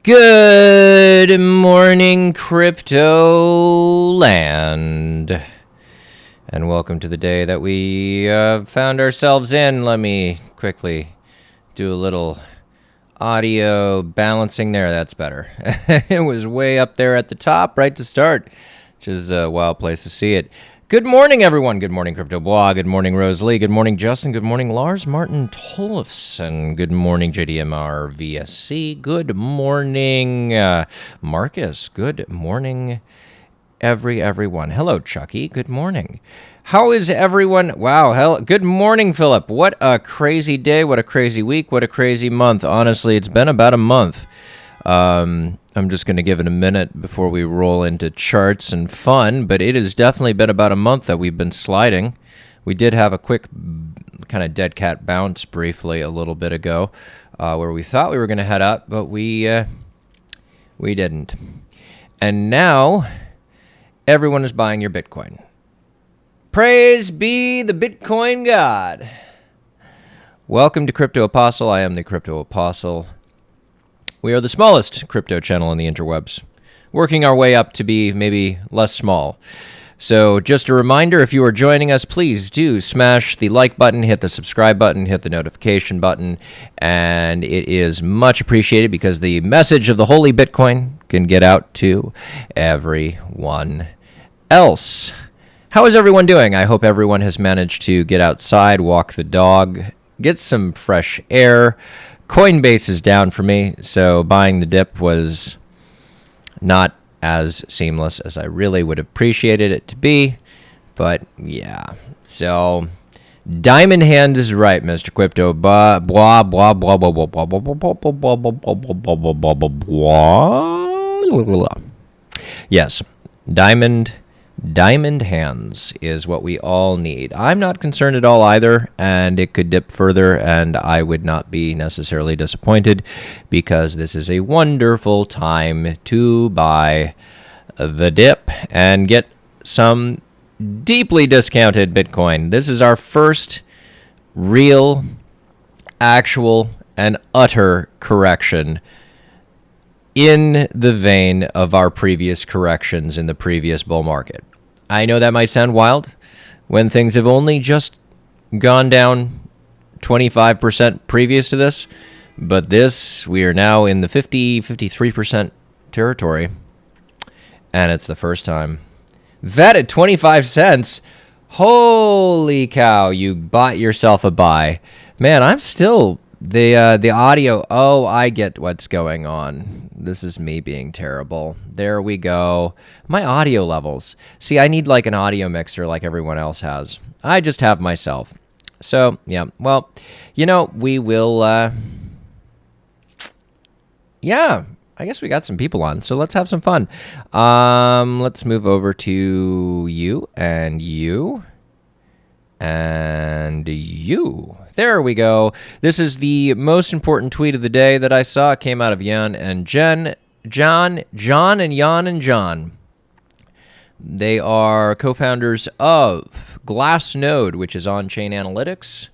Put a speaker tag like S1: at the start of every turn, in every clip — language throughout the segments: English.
S1: Good morning, crypto land, and welcome to the day that we found ourselves in. Let me quickly do a little audio balancing there. That's better. It was way up there at the top right to start, which is a wild place to see it. Good morning, everyone. Good morning, Crypto Bois. Good morning, Rose Lee. Good morning, Justin. Good morning, Lars Martin Tollefson. Good morning, JDMR VSC. Good morning, Marcus. Good morning, everyone. Hello, Chucky. Good morning. How is everyone? Wow. Good morning, Philip. What a crazy day. What a crazy week. What a crazy month. Honestly, it's been about a month. I'm just going to give it a minute before we roll into charts and fun, but it has definitely been about a month that we've been sliding. We did have a quick kind of dead cat bounce briefly a little bit ago where we thought we were going to head up, but we didn't. And now everyone is buying your Bitcoin. Praise be the Bitcoin God. Welcome to Crypto Apostle. I am the Crypto Apostle. We are the smallest crypto channel in the interwebs, working our way up to be maybe less small. So just a reminder, if you are joining us, please do smash the like button, hit the subscribe button, hit the notification button, and it is much appreciated because the message of the holy Bitcoin can get out to everyone else. How is everyone doing? I hope everyone has managed to get outside, walk the dog, get some fresh air. Coinbase is down for me, so buying the dip was not as seamless as I really would have appreciated it to be. But yeah, so Diamond Hands is right, Mr. Crypto. Blah blah blah blah blah blah blah blah blah blah blah blah blah. Yes, Diamond Hands is what we all need. I'm not concerned at all either, and it could dip further, and I would not be necessarily disappointed because this is a wonderful time to buy the dip and get some deeply discounted Bitcoin. This is our first real, actual, and utter correction in the vein of our previous corrections in the previous bull market. I know that might sound wild when things have only just gone down 25% previous to this, but this, we are now in the 53% territory, and it's the first time. That at 25 cents, holy cow, you bought yourself a buy. Man, I'm still... The audio, oh, I get what's going on. This is me being terrible. There we go. My audio levels. See, I need like an audio mixer like everyone else has. I just have myself. So, yeah, well, you know, we will, yeah, I guess we got some people on, so let's have some fun. Let's move over to you and you. And you. There we go. This is the most important tweet of the day that I saw. It came out of Jan and Jen. John and Jan and John. They are co-founders of Glassnode, which is on-chain analytics.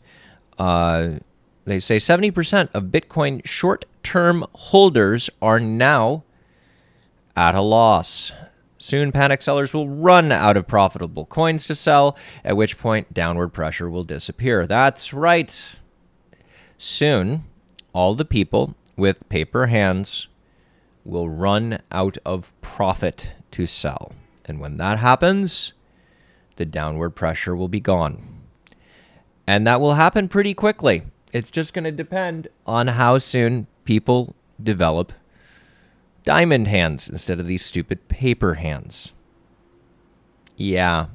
S1: They say 70% of Bitcoin short-term holders are now at a loss. Soon, panic sellers will run out of profitable coins to sell, at which point downward pressure will disappear. That's right. Soon, all the people with paper hands will run out of profit to sell. And when that happens, the downward pressure will be gone. And that will happen pretty quickly. It's just going to depend on how soon people develop diamond hands instead of these stupid paper hands. Yeah.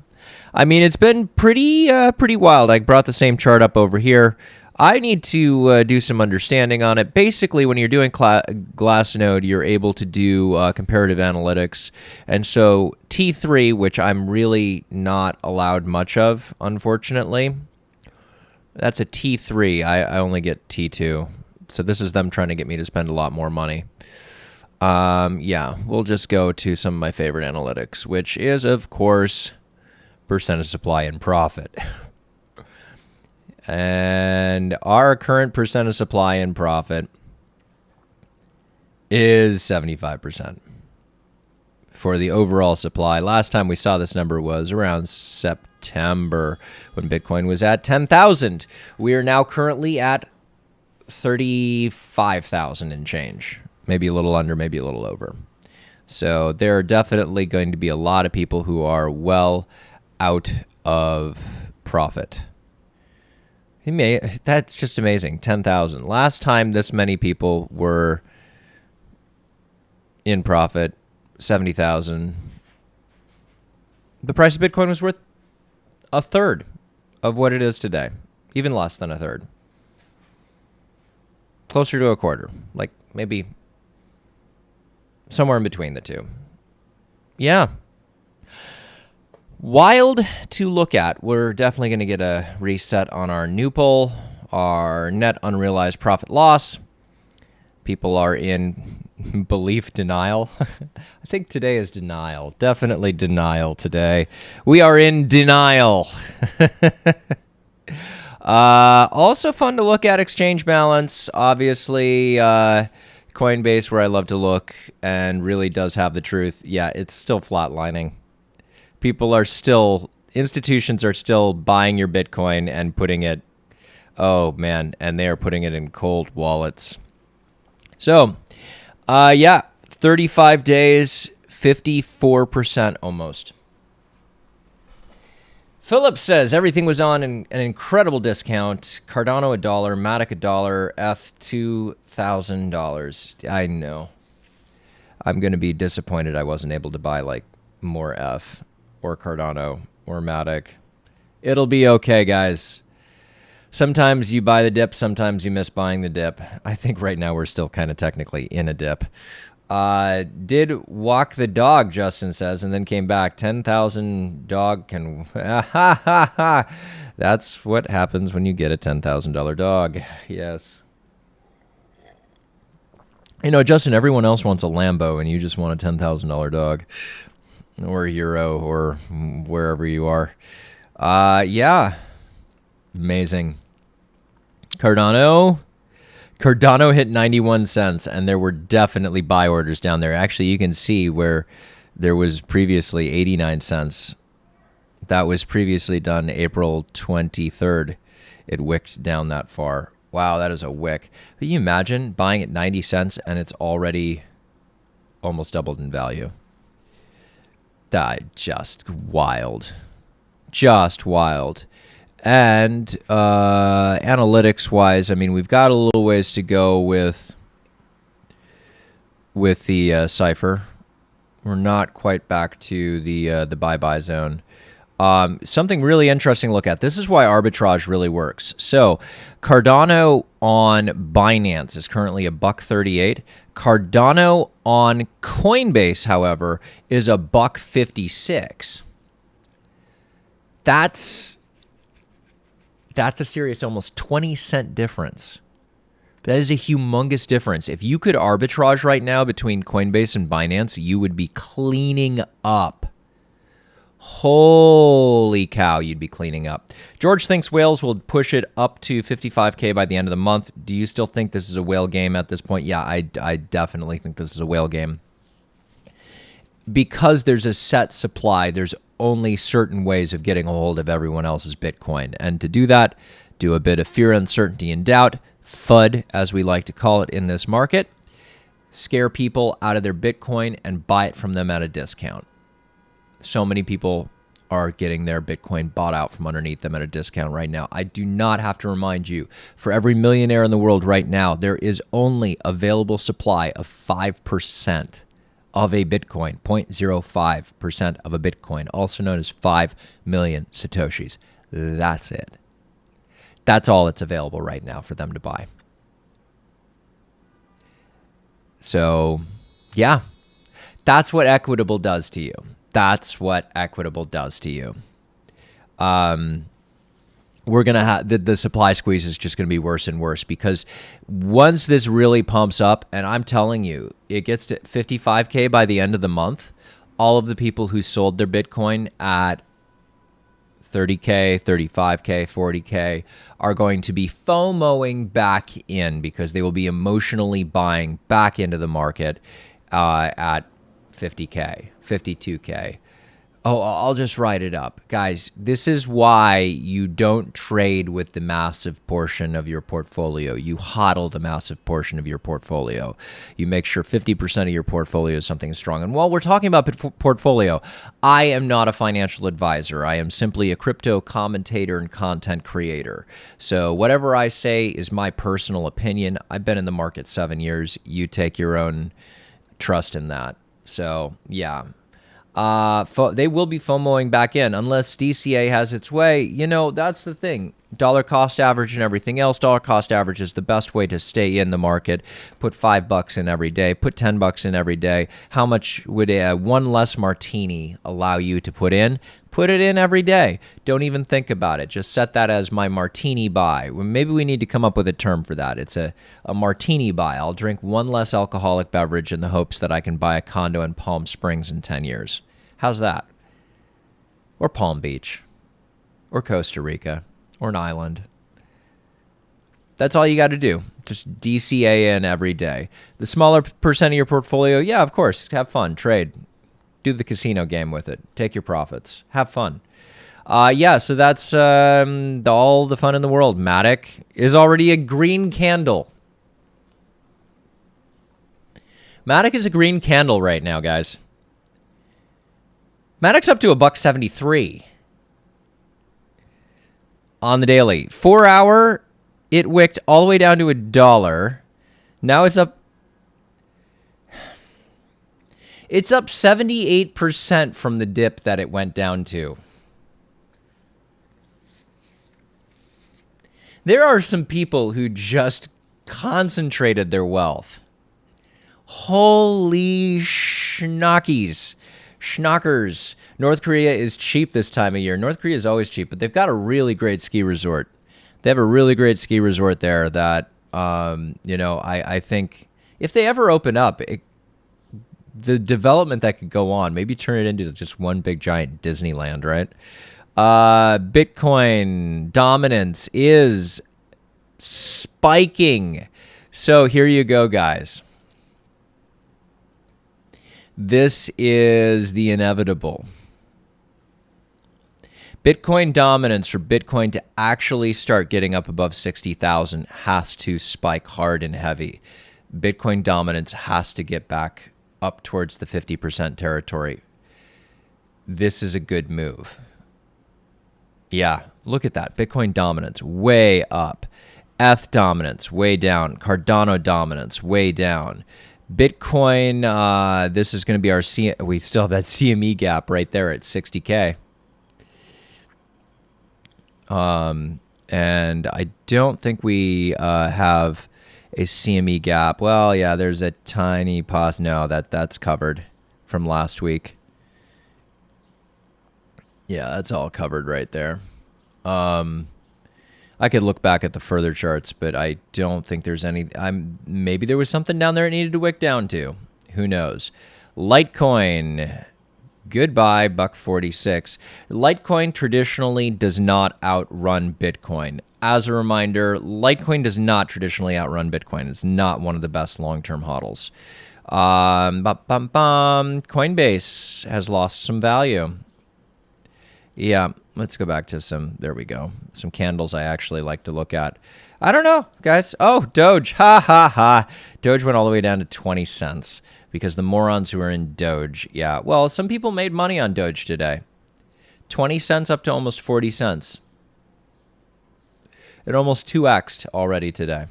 S1: I mean, it's been pretty wild. I brought the same chart up over here. I need to do some understanding on it. Basically, when you're doing Glassnode, you're able to do comparative analytics. And so T3, which I'm really not allowed much of, unfortunately, that's a T3. I only get T2. So this is them trying to get me to spend a lot more money. Yeah, we'll just go to some of my favorite analytics, which is, of course, percent of supply and profit. And our current percent of supply and profit is 75% for the overall supply. Last time we saw this number was around September when Bitcoin was at 10,000. We are now currently at 35,000 and change. Maybe a little under, maybe a little over. So there are definitely going to be a lot of people who are well out of profit. That's just amazing. 10,000. Last time this many people were in profit, 70,000. The price of Bitcoin was worth a third of what it is today. Even less than a third. Closer to a quarter. Like maybe somewhere in between the two. Yeah. Wild to look at. We're definitely going to get a reset on our new poll, our net unrealized profit loss. People are in belief denial. I think today is denial. Definitely denial today. We are in denial. Also fun to look at exchange balance. Obviously, Coinbase, where I love to look and really does have the truth. Yeah, it's still flatlining. Institutions are still buying your Bitcoin and putting it, and they are putting it in cold wallets. So, 35 days, 54% almost. Philip says everything was on an incredible discount. Cardano $1, Matic $1, F $2,000. I know. I'm going to be disappointed I wasn't able to buy like more F or Cardano or Matic. It'll be okay, guys. Sometimes you buy the dip, sometimes you miss buying the dip. I think right now we're still kind of technically in a dip. Did walk the dog, Justin says, and then came back. 10,000 dog can... That's what happens when you get a $10,000 dog. Yes. You know, Justin, everyone else wants a Lambo, and you just want a $10,000 dog. Or a Euro, or wherever you are. Yeah. Amazing. Cardano hit 91 cents, and there were definitely buy orders down there. Actually, you can see where there was previously 89 cents. That was previously done April 23rd. It wicked down that far. Wow, that is a wick. But you imagine buying at 90 cents and it's already almost doubled in value. That just wild. Just wild. And analytics-wise, I mean, we've got a little ways to go with the cipher. We're not quite back to the buy zone. Something really interesting to look at. This is why arbitrage really works. So Cardano on Binance is currently $1.38. Cardano on Coinbase, however, is $1.56. That's a serious almost 20-cent difference. That is a humongous difference. If you could arbitrage right now between Coinbase and Binance, you would be cleaning up. Holy cow, you'd be cleaning up. George thinks whales will push it up to 55K by the end of the month. Do you still think this is a whale game at this point? Yeah, I definitely think this is a whale game. Because there's a set supply, there's only certain ways of getting a hold of everyone else's Bitcoin. And to do that, do a bit of fear, uncertainty, and doubt, FUD, as we like to call it in this market. Scare people out of their Bitcoin and buy it from them at a discount. So many people are getting their Bitcoin bought out from underneath them at a discount right now. I do not have to remind you, for every millionaire in the world right now, there is only available supply of 5% of a Bitcoin, 0.05% of a Bitcoin, also known as 5 million Satoshis. That's it. That's all that's available right now for them to buy. So, yeah, that's what Equitable does to you. That's what Equitable does to you. We're going to have the supply squeeze is just going to be worse and worse because once this really pumps up, and I'm telling you, it gets to 55K by the end of the month, all of the people who sold their Bitcoin at 30K, 35K, 40K are going to be FOMOing back in because they will be emotionally buying back into the market at 50K, 52K. Oh, I'll just write it up. Guys, this is why you don't trade with the massive portion of your portfolio. You hodl the massive portion of your portfolio. You make sure 50% of your portfolio is something strong. And while we're talking about portfolio, I am not a financial advisor. I am simply a crypto commentator and content creator. So whatever I say is my personal opinion. I've been in the market 7 years. You take your own trust in that. So, yeah. They will be FOMOing back in unless DCA has its way. You know, that's the thing. Dollar cost average and everything else. Dollar cost average is the best way to stay in the market. Put $5 in every day. Put $10 in every day. How much would one less martini allow you to put in? Put it in every day. Don't even think about it. Just set that as my martini buy. Maybe we need to come up with a term for that. It's a martini buy. I'll drink one less alcoholic beverage in the hopes that I can buy a condo in Palm Springs in 10 years. How's that? Or Palm Beach. Or Costa Rica. Or an island. That's all you got to do. Just DCA in every day. The smaller percent of your portfolio, yeah, of course. Have fun. Trade. Do the casino game with it. Take your profits. Have fun. Yeah, so that's all the fun in the world. Matic is already a green candle. Matic is a green candle right now, guys. Matic's up to $1.73 on the daily. 4 hour, it wicked all the way down to $1. Now it's up. It's up 78% from the dip that it went down to. There are some people who just concentrated their wealth. Holy schnockers. North Korea is cheap this time of year. North Korea is always cheap, but they've got a really great ski resort. They have a really great ski resort there that, I think if they ever open up, the development that could go on, maybe turn it into just one big giant Disneyland, right? Bitcoin dominance is spiking. So here you go, guys. This is the inevitable. Bitcoin dominance for Bitcoin to actually start getting up above 60,000 has to spike hard and heavy. Bitcoin dominance has to get back up towards the 50% territory. This is a good move. Yeah, look at that. Bitcoin dominance way up. ETH dominance way down. Cardano dominance way down. Bitcoin, this is going to be our we still have that CME gap right there at 60K. And I don't think we have a CME gap. Well, yeah, there's a tiny pause. No, that's covered from last week. Yeah, that's all covered right there. I could look back at the further charts, but I don't think there's any. Maybe there was something down there it needed to wick down to. Who knows? Litecoin, goodbye, $1.46. Litecoin traditionally does not outrun Bitcoin. As a reminder, Litecoin does not traditionally outrun Bitcoin. It's not one of the best long-term hodls. Coinbase has lost some value. Yeah, let's go back to there we go. Some candles I actually like to look at. I don't know, guys. Oh, Doge. Ha, ha, ha. Doge went all the way down to 20 cents because the morons who are in Doge. Yeah, well, some people made money on Doge today. 20 cents up to almost 40 cents. It almost 2x'd already today.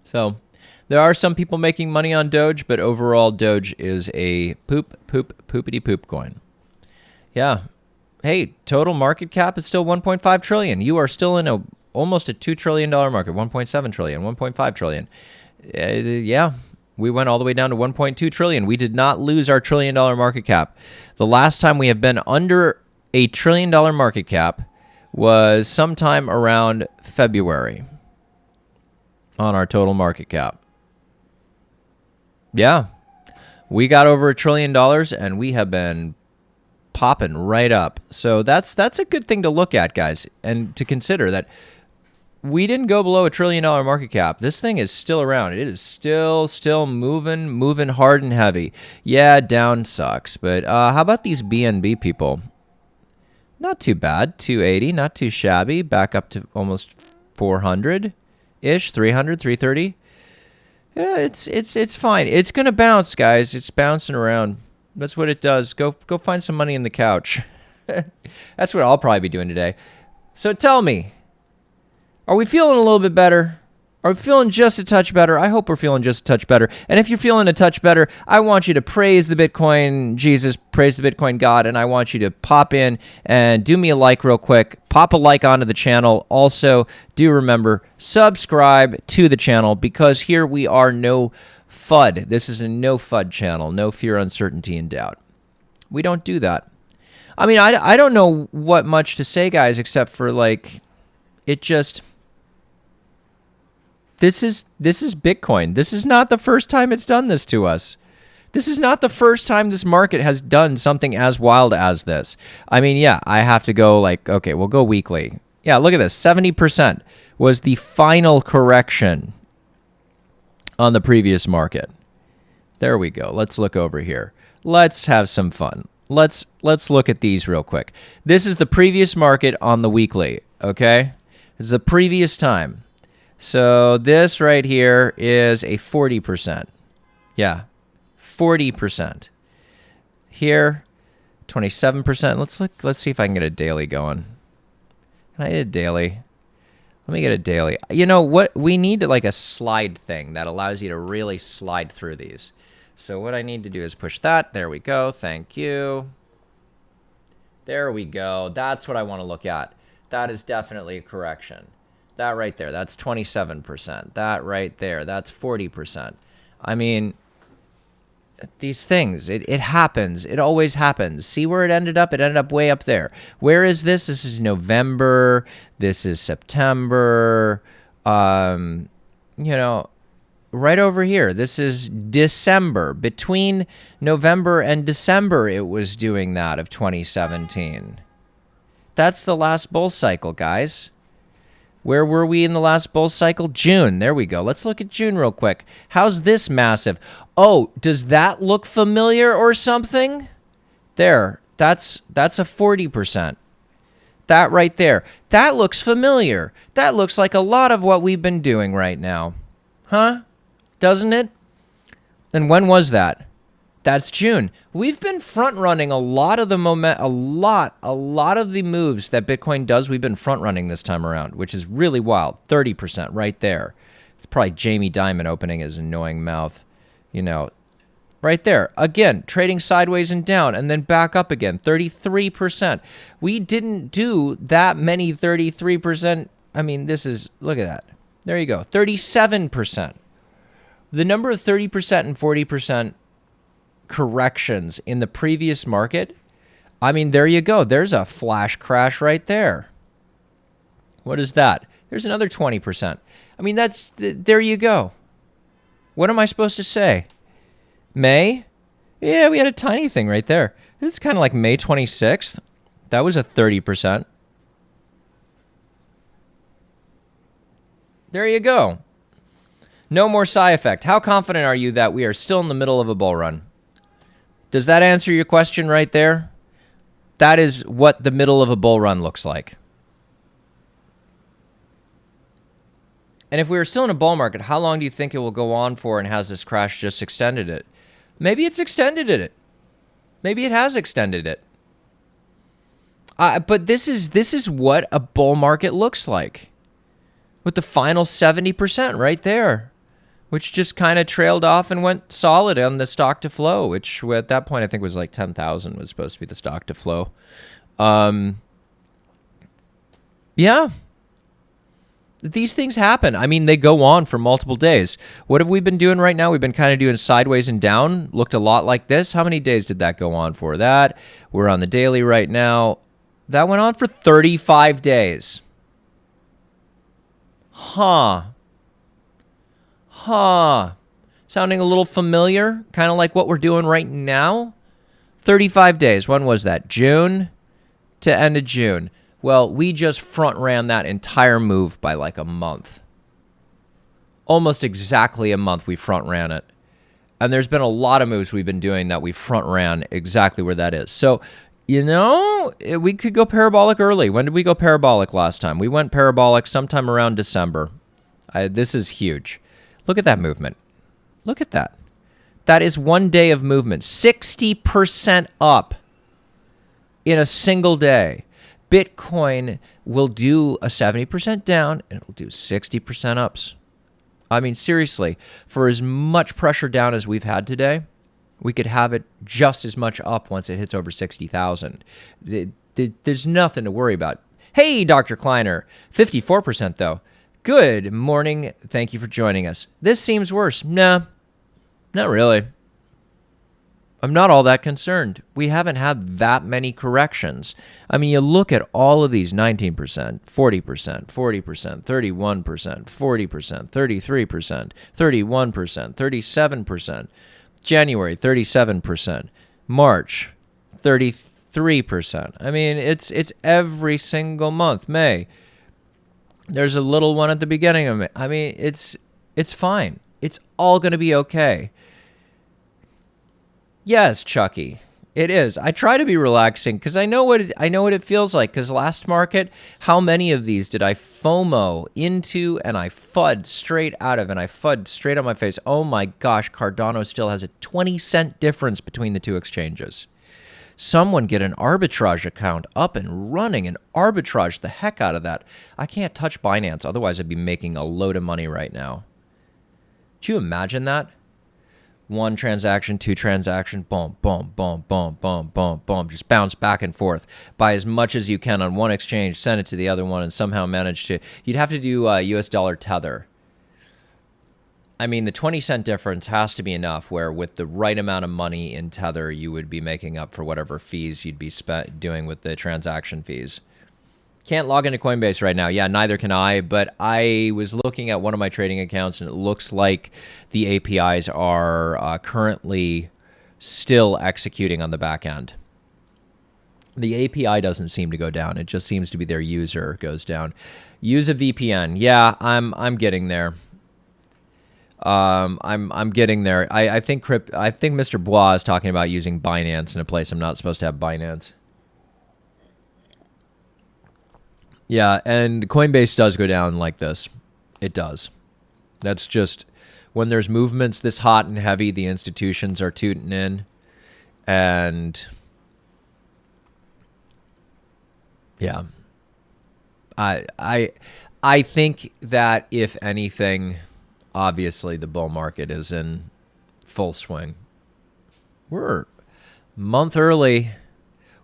S1: So there are some people making money on Doge, but overall Doge is a poopity poop coin. Yeah. Hey, total market cap is still 1.5 trillion. You are still in almost a $2 trillion market, 1.7 trillion, 1.5 trillion. Yeah, we went all the way down to 1.2 trillion. We did not lose our $1 trillion market cap. The last time we have been under a $1 trillion market cap was sometime around February on our total market cap. Yeah, we got over $1 trillion and we have been popping right up. So that's a good thing to look at, guys, and to consider that we didn't go below $1 trillion market cap. This thing is still around. It is still moving hard and heavy. Yeah, down sucks. But how about these BNB people? Not too bad. 280, not too shabby. Back up to almost 400-ish, 300, 330. Yeah, it's fine. It's gonna bounce, guys. It's bouncing around. That's what it does. Go find some money in the couch. That's what I'll probably be doing today. So tell me, are we feeling a little bit better? Are we feeling just a touch better? I hope we're feeling just a touch better. And if you're feeling a touch better, I want you to praise the Bitcoin Jesus, praise the Bitcoin God, and I want you to pop in and do me a like real quick. Pop a like onto the channel. Also, do remember, subscribe to the channel because here we are no FUD. This is a no FUD channel. No fear, uncertainty, and doubt. We don't do that. I mean, I don't know what much to say, guys, except for, like, it just... This is Bitcoin. This is not the first time it's done this to us. This is not the first time this market has done something as wild as this. I mean, yeah, I have to go like, okay, we'll go weekly. Yeah, look at this. 70% was the final correction on the previous market. There we go. Let's look over here. Let's have some fun. Let's look at these real quick. This is the previous market on the weekly, okay? It's the previous time. So this right here is a 40%. Yeah, 40%. Here, 27%. Let's look. Let's see if I can get a daily going. Can I get a daily? Let me get a daily. You know what? We need like a slide thing that allows you to really slide through these. So what I need to do is push that. There we go. Thank you. There we go. That's what I want to look at. That is definitely a correction. That right there, that's 27%. That right there, that's 40%. I mean, these things, it happens. It always happens. See where it ended up? It ended up way up there. Where is this? This is November. This is September. You know, right over here. This is December. Between November and December, it was doing that of 2017. That's the last bull cycle, guys. Where were we in the last bull cycle? June. There we go. Let's look at June real quick. How's this massive? Oh, does that look familiar or something? There. That's a 40%. That right there. That looks familiar. That looks like a lot of what we've been doing right now. Huh? Doesn't it? And when was that? That's June. We've been front running a lot of the a lot of the moves that Bitcoin does. We've been front running this time around, which is really wild. 30% right there. It's probably Jamie Dimon opening his annoying mouth, you know, right there. Again, trading sideways and down and then back up again. 33%. We didn't do that many 33%. I mean, this is, look at that. There you go. 37%. The number of 30% and 40% corrections in the previous market, I mean, there you go. There's a flash crash right there. What is that? There's another 20%. I mean, there you go. What am I supposed to say? May? Yeah, we had a tiny thing right there. It's kind of like May 26th. That was a 30%. There you go. No more side effect. How confident are you that we are still in the middle of a bull run? Does that answer your question right there? That is what the middle of a bull run looks like. And if we were still in a bull market, how long do you think it will go on for, and has this crash just extended it? Maybe it's extended it. Maybe it has extended it. But this is what a bull market looks like. With the final 70% right there, which just kind of trailed off and went solid on the stock to flow, which at that point I think was like 10,000 was supposed to be the stock to flow. Yeah. These things happen. I mean, they go on for multiple days. What have we been doing right now? We've been kind of doing sideways and down. Looked a lot like this. How many days did that go on for? That. We're on the daily right now. That went on for 35 days. Huh. Sounding a little familiar, kind of like what we're doing right now. 35 days. When was that? June to end of June. Well, we just front ran that entire move by like a month. Almost exactly a month we front ran it. And there's been a lot of moves we've been doing that we front ran exactly where that is. So, we could go parabolic early. When did we go parabolic last time? We went parabolic sometime around December. This is huge. Look at that movement. Look at that. That is 1 day of movement. 60% up in a single day. Bitcoin will do a 70% down and it will do 60% ups. I mean, seriously, for as much pressure down as we've had today, we could have it just as much up once it hits over 60,000. There's nothing to worry about. Hey, Dr. Kleiner, 54% though. Good morning. Thank you for joining us. This seems worse. Nah, not really. I'm not all that concerned. We haven't had that many corrections. I mean, you look at all of these 19%, 40%, 40%, 31%, 40%, 33%, 31%, 37%, January, 37%, March, 33%. I mean, it's every single month. May, there's a little one at the beginning of it. I mean, it's fine. It's all going to be okay. Yes, Chucky, it is. I try to be relaxing because I know what it feels like. Because last market, how many of these did I FOMO into and I FUD straight out of and I FUD straight on my face? Oh my gosh, Cardano still has a 20-cent difference between the two exchanges. Someone get an arbitrage account up and running and arbitrage the heck out of that. I can't touch Binance, otherwise I'd be making a load of money right now. Do you imagine that? One transaction, two transaction, boom, boom, boom, boom, boom, boom, boom. Just bounce back and forth. Buy as much as you can on one exchange, send it to the other one, and somehow manage to... You'd have to do US dollar tether. I mean, the 20-cent difference has to be enough where with the right amount of money in tether, you would be making up for whatever fees you'd be doing with the transaction fees. Can't log into Coinbase right now. Yeah, neither can I, but I was looking at one of my trading accounts, and it looks like the APIs are currently still executing on the back end. The API doesn't seem to go down. It just seems to be their user goes down. Use a VPN. Yeah, I'm getting there. I'm getting there. I think Mr. Bois is talking about using Binance in a place I'm not supposed to have Binance. Yeah, and Coinbase does go down like this. It does. That's just when there's movements this hot and heavy, the institutions are tooting in. And yeah. I think that if anything, obviously the bull market is in full swing. We're a month early.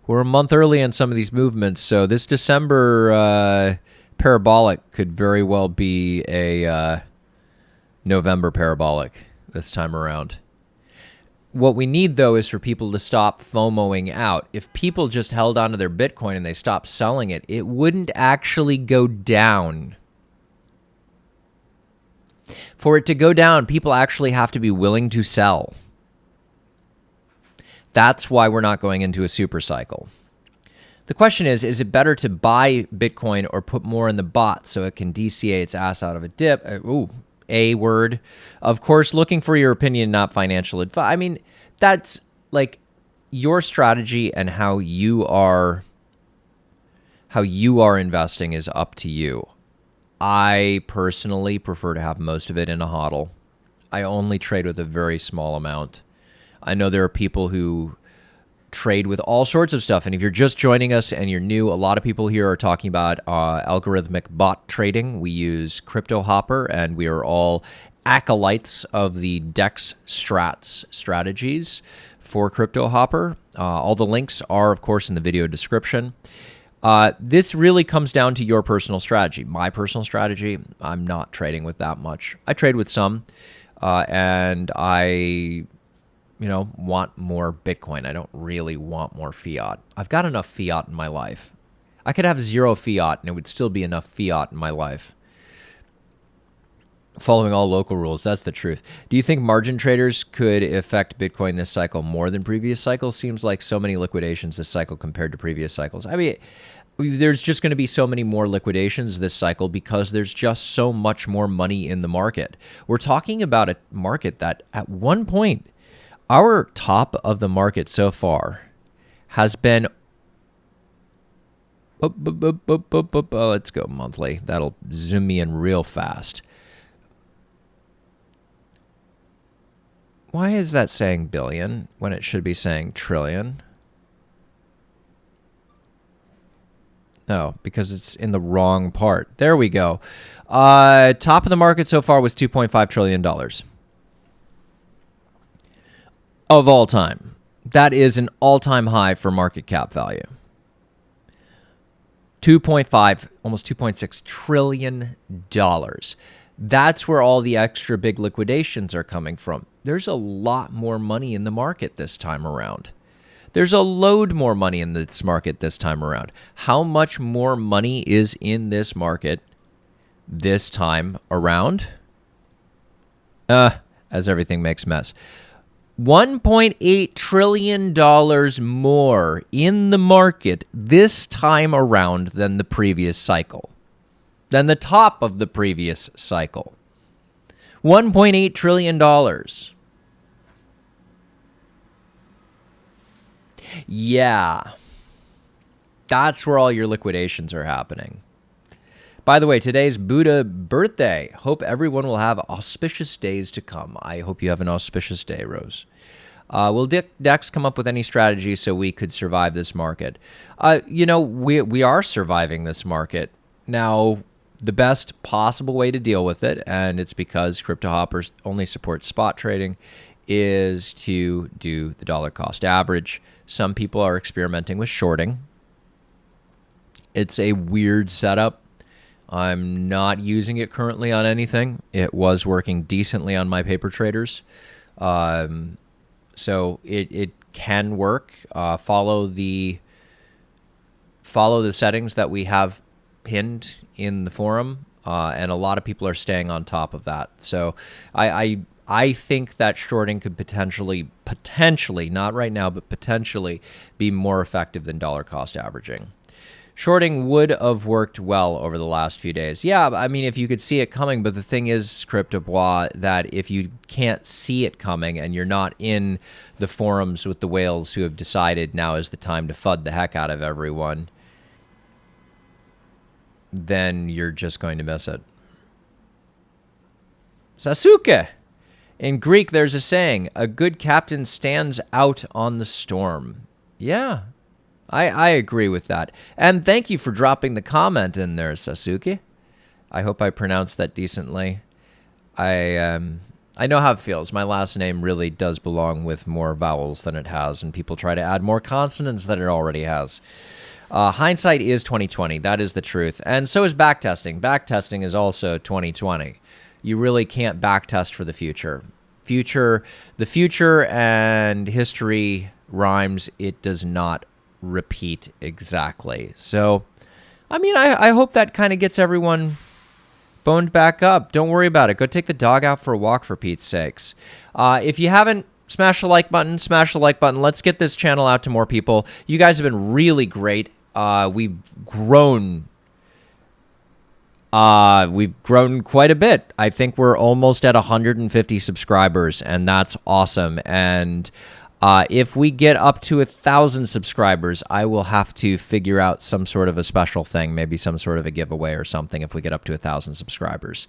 S1: We're a month early on some of these movements, so this December parabolic could very well be a November parabolic this time around. What we need, though, is for people to stop FOMOing out. If people just held onto their Bitcoin and they stopped selling it, it wouldn't actually go down. For it to go down, people actually have to be willing to sell. That's why we're not going into a super cycle. The question is it better to buy Bitcoin or put more in the bot so it can DCA its ass out of a dip? A word. Of course, looking for your opinion, not financial advice. I mean, that's like your strategy and how you are investing is up to you. I personally prefer to have most of it in a hodl. I only trade with a very small amount. I know there are people who trade with all sorts of stuff. And if you're just joining us and you're new, a lot of people here are talking about algorithmic bot trading. We use Crypto Hopper, and we are all acolytes of the DexStrats strategies for Crypto Hopper. All the links are, of course, in the video description. This really comes down to your personal strategy. My personal strategy, I'm not trading with that much. I trade with some, and I want more Bitcoin. I don't really want more fiat. I've got enough fiat in my life. I could have zero fiat and it would still be enough fiat in my life. following all local rules. That's the truth. Do you think margin traders could affect Bitcoin this cycle more than previous cycles? Seems like so many liquidations this cycle compared to previous cycles. I mean, there's just going to be so many more liquidations this cycle because there's just so much more money in the market. We're talking about a market that at one point, our top of the market so far has been... let's go monthly. That'll zoom me in real fast. Why is that saying billion when it should be saying trillion? No, because it's in the wrong part. There we go. Top of the market so far was $2.5 trillion. Of all time. That is an all-time high for market cap value. 2.5, almost $2.6 trillion. That's where all the extra big liquidations are coming from. There's a lot more money in the market this time around. There's a load more money in this market this time around. How much more money is in this market this time around? As everything makes mess. $1.8 trillion more in the market this time around than the previous cycle, than the top of the previous cycle. $1.8 trillion. Yeah, that's where all your liquidations are happening. By the way, today's Buddha birthday. Hope everyone will have auspicious days to come. I hope you have an auspicious day, Rose. Will Dex come up with any strategy so we could survive this market? We are surviving this market. Now, the best possible way to deal with it, and it's because Crypto Hoppers only supports spot trading, is to do the dollar cost average. Some people are experimenting with shorting. It's a weird setup. I'm not using it currently on anything. It was working decently on my paper traders. So it can work. Follow the settings that we have pinned in the forum, and a lot of people are staying on top of that. So I think that shorting could potentially, not right now, but potentially be more effective than dollar cost averaging. Shorting would have worked well over the last few days. Yeah, I mean, if you could see it coming, but the thing is, Crypto Bois, that if you can't see it coming and you're not in the forums with the whales who have decided now is the time to FUD the heck out of everyone, then you're just going to miss it. Sasuke! In Greek, there's a saying, a good captain stands out on the storm. Yeah. I agree with that. And thank you for dropping the comment in there, Sasuke. I hope I pronounced that decently. I know how it feels. My last name really does belong with more vowels than it has, and people try to add more consonants than it already has. Hindsight is 2020. That is the truth. And so is backtesting. Backtesting is also 2020. You really can't backtest for the future. The future and history rhymes. It does not repeat exactly. So, I mean, I hope that kind of gets everyone boned back up. Don't worry about it. Go take the dog out for a walk, for Pete's sakes. If you haven't, smash the like button. Smash the like button. Let's get this channel out to more people. You guys have been really great. We've grown quite a bit. I think we're almost at 150 subscribers, and that's awesome. And if we get up to 1,000 subscribers, I will have to figure out some sort of a special thing, maybe some sort of a giveaway or something if we get up to 1,000 subscribers.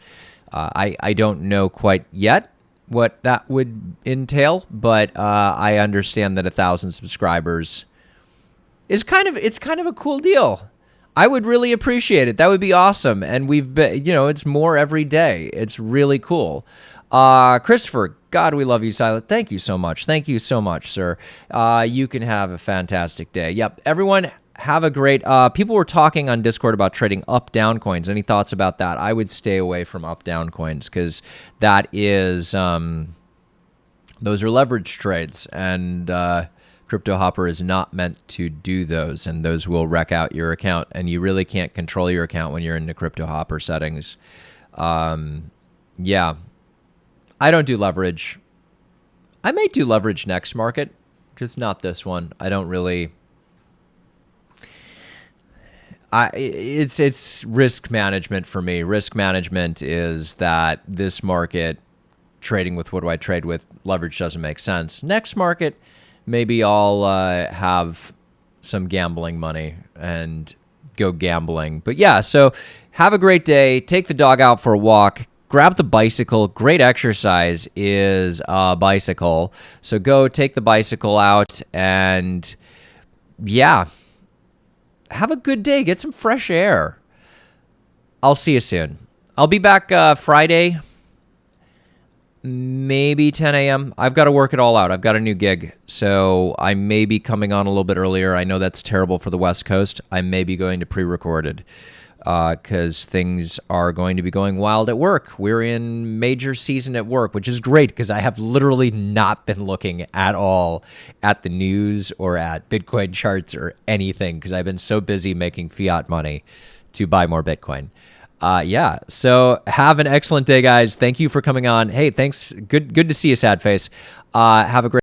S1: I don't know quite yet what that would entail, but I understand that 1,000 subscribers is kind of a cool deal. I would really appreciate it. That would be awesome. And we've been, it's more every day. It's really cool. Christopher, God, we love you, Silent. Thank you so much. Thank you so much, sir. You can have a fantastic day. Yep. Everyone, have a great... people were talking on Discord about trading up-down coins. Any thoughts about that? I would stay away from up-down coins because that is... those are leverage trades, and Crypto Hopper is not meant to do those, and those will wreck out your account, and you really can't control your account when you're in the Crypto Hopper settings. Yeah. I don't do leverage. I may do leverage next market, just not this one. I don't really. It's risk management for me. Risk management is that this market, trading with what do I trade with, leverage doesn't make sense. Next market, maybe I'll have some gambling money and go gambling. But yeah, so have a great day. Take the dog out for a walk. Grab the bicycle. Great exercise is a bicycle. So go take the bicycle out and yeah, have a good day. Get some fresh air. I'll see you soon. I'll be back Friday, maybe 10 a.m. I've got to work it all out. I've got a new gig, so I may be coming on a little bit earlier. I know that's terrible for the West Coast. I may be going to pre-recorded because things are going to be going wild at work. We're in major season at work, which is great because I have literally not been looking at all at the news or at Bitcoin charts or anything because I've been so busy making fiat money to buy more Bitcoin. Yeah. So have an excellent day, guys. Thank you for coming on. Hey, thanks. Good to see you, sad face. Have a great